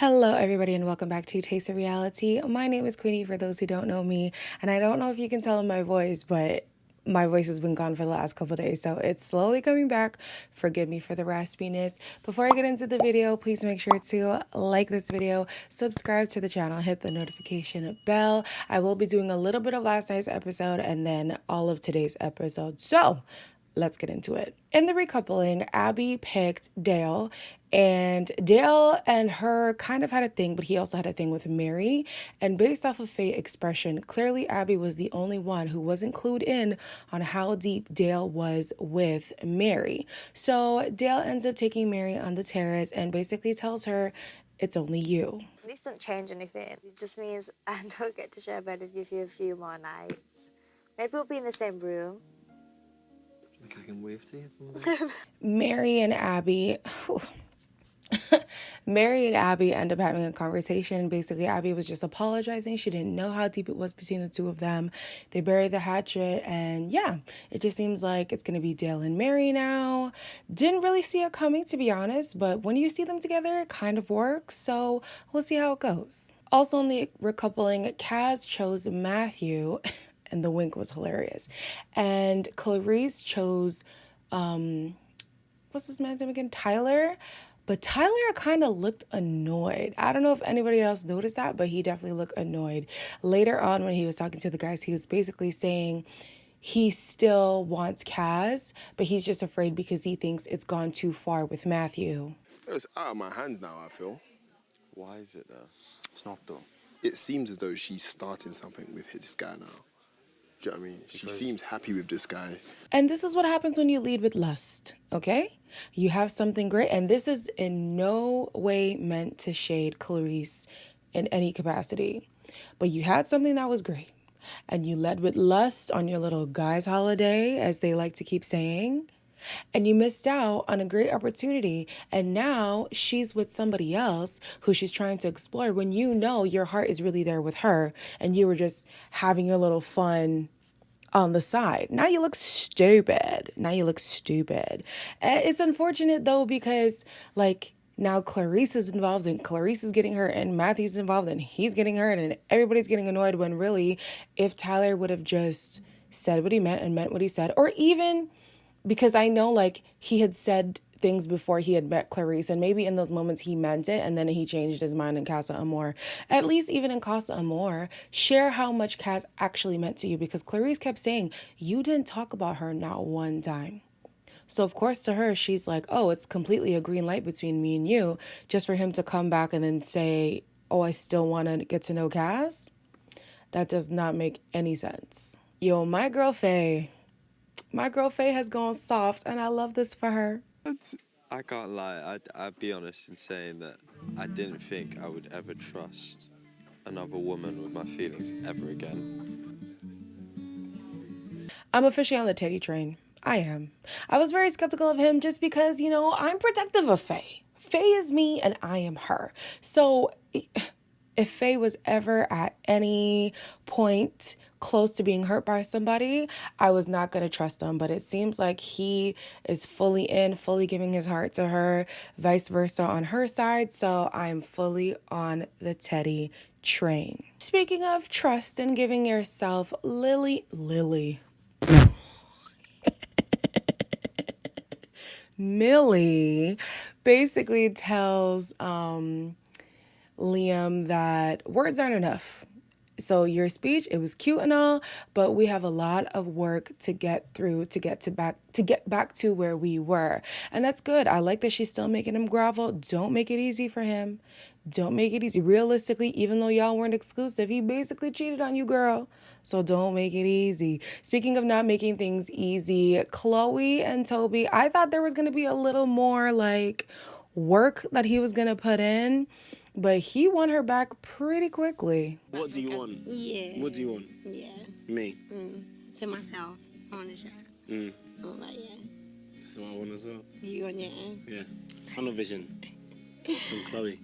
Hello, everybody, and welcome back to Taste of Reality. My name is Queenie, for those who don't know me, and I don't know if you can tell in my voice, but my voice has been gone for the last couple days, so it's slowly coming back. Forgive me for the raspiness. Before I get into the video, please make sure to like this video, subscribe to the channel, hit the notification bell. I will be doing a little bit of last night's episode and then all of today's episode. So let's get into it. In the recoupling, Abby picked Dale, and Dale and her kind of had a thing, but he also had a thing with Mary. And based off of Faye's expression, clearly Abby was the only one who wasn't clued in on how deep Dale was with Mary. So Dale ends up taking Mary on the terrace and basically tells her, "It's only you." This doesn't change anything. It just means I don't get to share a bed with you for a few more nights. Maybe we'll be in the same room. I can wave to you. Mary and Abby end up having a conversation. Basically, Abby was just apologizing. She didn't know how deep it was between the two of them. They buried the hatchet, and yeah, it just seems like it's gonna be Dale and Mary now. Didn't really see it coming, to be honest, but when you see them together, it kind of works, so we'll see how it goes. Also in the recoupling, Kaz chose Matthew, and the wink was hilarious, and Clarice chose what's this man's name again? Tyler. But Tyler kind of looked annoyed. I don't know if anybody else noticed that, but he definitely looked annoyed. Later on, when he was talking to the guys, he was basically saying he still wants Kaz, but he's just afraid because he thinks it's gone too far with Matthew. It's out of my hands now, I feel. Why is it though? It's not though. It seems as though she's starting something with this guy now. Do you know what I mean? She seems happy with this guy. And this is what happens when you lead with lust, okay? You have something great, and this is in no way meant to shade Clarice in any capacity. But you had something that was great, and you led with lust on your little guy's holiday, as they like to keep saying, and you missed out on a great opportunity, and now she's with somebody else who she's trying to explore when you know your heart is really there with her, and you were just having your little fun on the side. Now you look stupid. It's unfortunate though, because like now Clarice is involved, and Clarice is getting hurt, and Matthew's involved and he's getting hurt, and everybody's getting annoyed, when really if Tyler would have just said what he meant and meant what he said, or even because I know like he had said things before he had met Clarice, and maybe in those moments he meant it and then he changed his mind in Casa Amor. At least even in Casa Amor, share how much Kaz actually meant to you, because Clarice kept saying you didn't talk about her not one time. So of course to her, she's like, oh, it's completely a green light between me and you, just for him to come back and then say, oh, I still want to get to know Kaz? That does not make any sense. Yo, my girl Faye has gone soft, and I love this for her. I can't lie, I'd be honest in saying that I didn't think I would ever trust another woman with my feelings ever again. I'm officially on the Teddy train. I am. I was very skeptical of him just because, you know, I'm protective of Faye. Faye is me and I am her. So if Faye was ever at any point close to being hurt by somebody, I was not going to trust them. But it seems like he is fully in, fully giving his heart to her, vice versa on her side. So I'm fully on the Teddy train. Speaking of trust and giving yourself, Lily. Millie basically tells Liam that words aren't enough. So your speech, it was cute and all, but we have a lot of work to get through to get back to where we were. And that's good. I like that she's still making him grovel. Don't make it easy for him. Don't make it easy. Realistically, even though y'all weren't exclusive, he basically cheated on you, girl. So don't make it easy. Speaking of not making things easy, Chloe and Toby, I thought there was going to be a little more like work that he was going to put in, but he won her back pretty quickly. What do you want? Yeah. What do you want? Yeah. Me? To myself. I want to share. I'm like, yeah. That's what I want as well. You want your Yeah. Tunnel vision. From Chloe.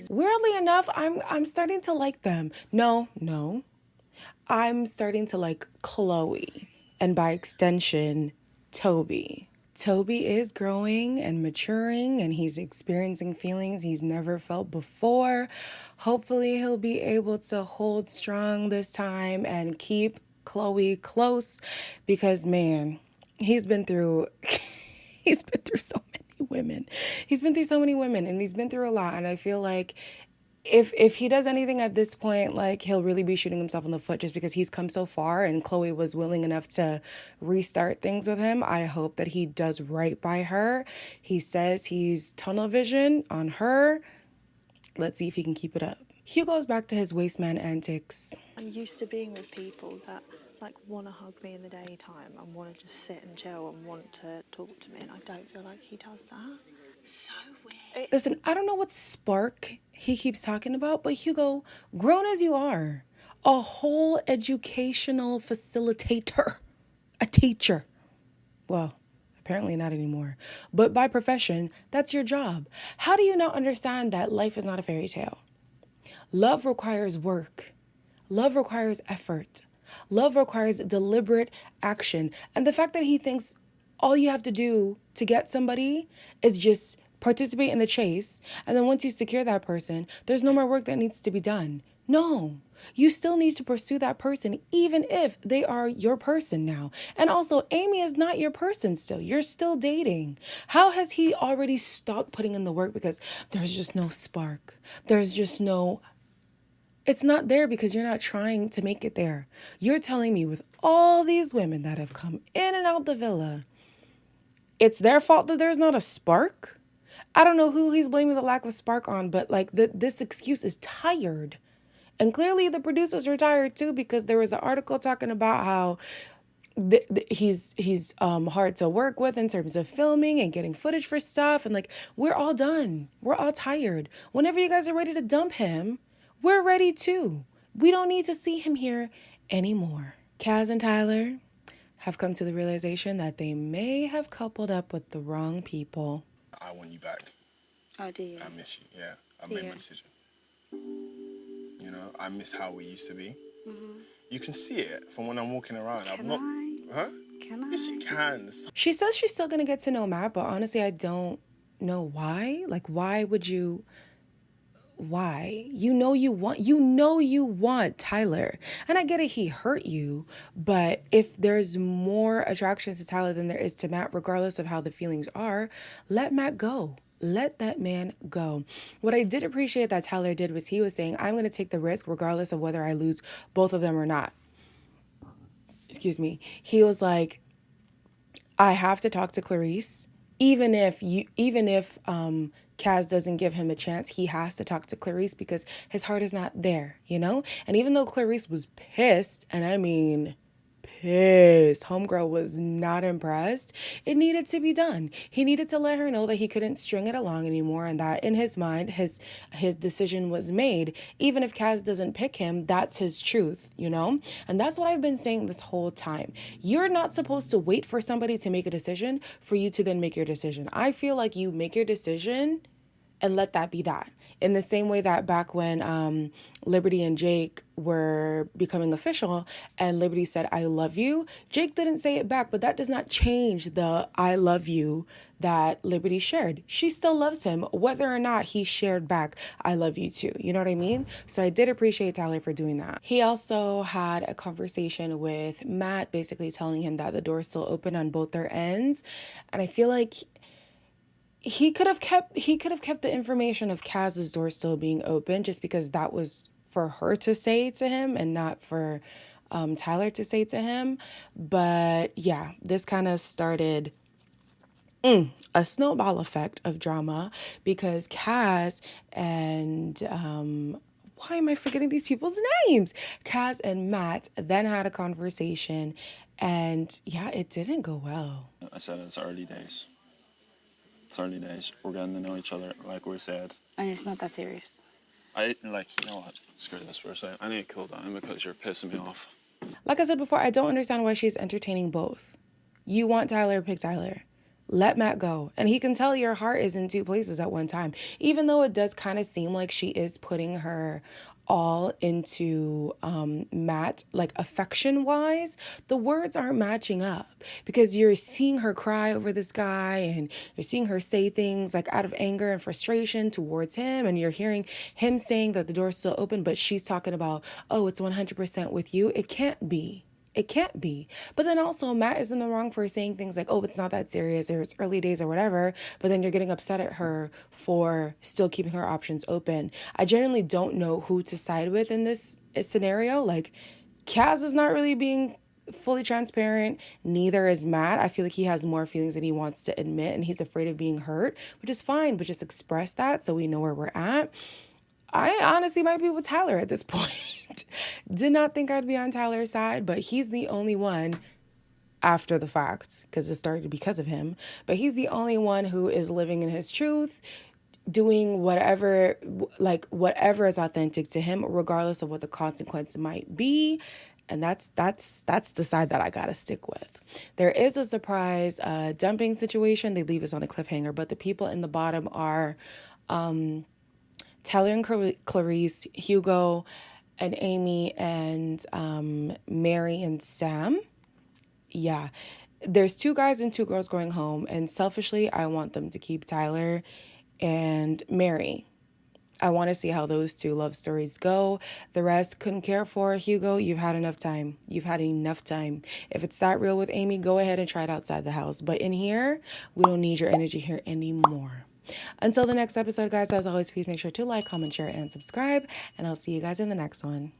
Weirdly enough, I'm starting to like them. No. I'm starting to like Chloe, and by extension, Toby. Toby is growing and maturing, and he's experiencing feelings he's never felt before. Hopefully he'll be able to hold strong this time and keep Chloe close, because man, he's been through he's been through so many women. He's been through so many women, and he's been through a lot, and I feel like if he does anything at this point, like, he'll really be shooting himself in the foot, just because he's come so far and Chloe was willing enough to restart things with him. I hope that he does right by her. He says he's tunnel vision on her. Let's see if he can keep it up. Hugo's back to his wasteman antics. I'm used to being with people that like want to hug me in the daytime and want to just sit and chill and want to talk to me, and I don't feel like he does that. So weird. Listen, I don't know what spark he keeps talking about, but Hugo, grown as you are, a whole educational facilitator, a teacher. Well, apparently not anymore. But by profession, that's your job. How do you not understand that life is not a fairy tale? Love requires work. Love requires effort. Love requires deliberate action. And the fact that he thinks all you have to do to get somebody is just participate in the chase, and then once you secure that person, there's no more work that needs to be done. No, you still need to pursue that person, even if they are your person now. And also, Amy is not your person still. You're still dating. How has he already stopped putting in the work because there's just no spark? There's just no... It's not there because you're not trying to make it there. You're telling me with all these women that have come in and out the villa, it's their fault that there's not a spark? I don't know who he's blaming the lack of spark on, but like this excuse is tired. And clearly the producers are tired too, because there was an article talking about how he's hard to work with in terms of filming and getting footage for stuff. And like, we're all done. We're all tired. Whenever you guys are ready to dump him, we're ready too. We don't need to see him here anymore. Kaz and Tyler have come to the realization that they may have coupled up with the wrong people. I want you back. Oh, do you? I miss you. Yeah, I made my decision. You know, I miss how we used to be. Mm-hmm. You can see it from when I'm walking around. Can I? Huh? Can I? Yes, you can. She says she's still gonna get to know Matt, but honestly, I don't know why. Like, why would you? Why? You know you want Tyler. And I get it, he hurt you, but if there's more attraction to Tyler than there is to Matt, regardless of how the feelings are, let Matt go. Let that man go. What I did appreciate that Tyler did was he was saying, I'm going to take the risk regardless of whether I lose both of them or not. Excuse me. He was like, I have to talk to Clarice. Even if Kaz doesn't give him a chance, he has to talk to Clarice because his heart is not there, you know? And even though Clarice was pissed, and I mean pissed, homegirl was not impressed, it needed to be done. He needed to let her know that he couldn't string it along anymore, and that in his mind, his decision was made. Even if Kaz doesn't pick him, that's his truth, you know? And that's what I've been saying this whole time. You're not supposed to wait for somebody to make a decision for you to then make your decision. I feel like you make your decision and let that be that. In the same way that back when Liberty and Jake were becoming official and Liberty said, I love you, Jake didn't say it back, but that does not change the I love you that Liberty shared. She still loves him, whether or not he shared back, I love you too. You know what I mean? So I did appreciate Tyler for doing that. He also had a conversation with Matt, basically telling him that the door's still open on both their ends. And I feel like he could have kept the information of Kaz's door still being open, just because that was for her to say to him and not for Tyler to say to him. But yeah, this kind of started a snowball effect of drama, because Kaz and why am I forgetting these people's names? Kaz and Matt then had a conversation, and yeah, it didn't go well. I said it's early days. It's early days. We're getting to know each other, like we said. And it's not that serious. You know what? Screw this for a second. I need to cool down because you're pissing me off. Like I said before, I don't understand why she's entertaining both. You want Tyler, pick Tyler. Let Matt go. And he can tell your heart is in two places at one time. Even though it does kind of seem like she is putting her all into Matt, like affection wise, the words aren't matching up, because you're seeing her cry over this guy and you're seeing her say things like out of anger and frustration towards him, and you're hearing him saying that the door's still open, but she's talking about, oh, it's 100% with you. It can't be. It can't be. But then also, Matt is in the wrong for saying things like, oh, it's not that serious, or it's early days or whatever. But then you're getting upset at her for still keeping her options open. I genuinely don't know who to side with in this scenario. Like, Kaz is not really being fully transparent. Neither is Matt. I feel like he has more feelings than he wants to admit, and he's afraid of being hurt, which is fine, but just express that so we know where we're at. I honestly might be with Tyler at this point. Did not think I'd be on Tyler's side, but he's the only one after the fact, because it started because of him, but he's the only one who is living in his truth, doing whatever is authentic to him, regardless of what the consequence might be. And that's the side that I gotta stick with. There is a surprise dumping situation. They leave us on a cliffhanger, but the people in the bottom are Tyler and Clarice, Hugo and Amy, and Mary and Sam. Yeah. There's 2 guys and 2 girls going home, and selfishly, I want them to keep Tyler and Mary. I want to see how those 2 love stories go. The rest couldn't care for. Hugo, you've had enough time. You've had enough time. If it's that real with Amy, go ahead and try it outside the house. But in here, we don't need your energy here anymore. Until the next episode, guys, as always, please make sure to like, comment, share, and subscribe. And I'll see you guys in the next one.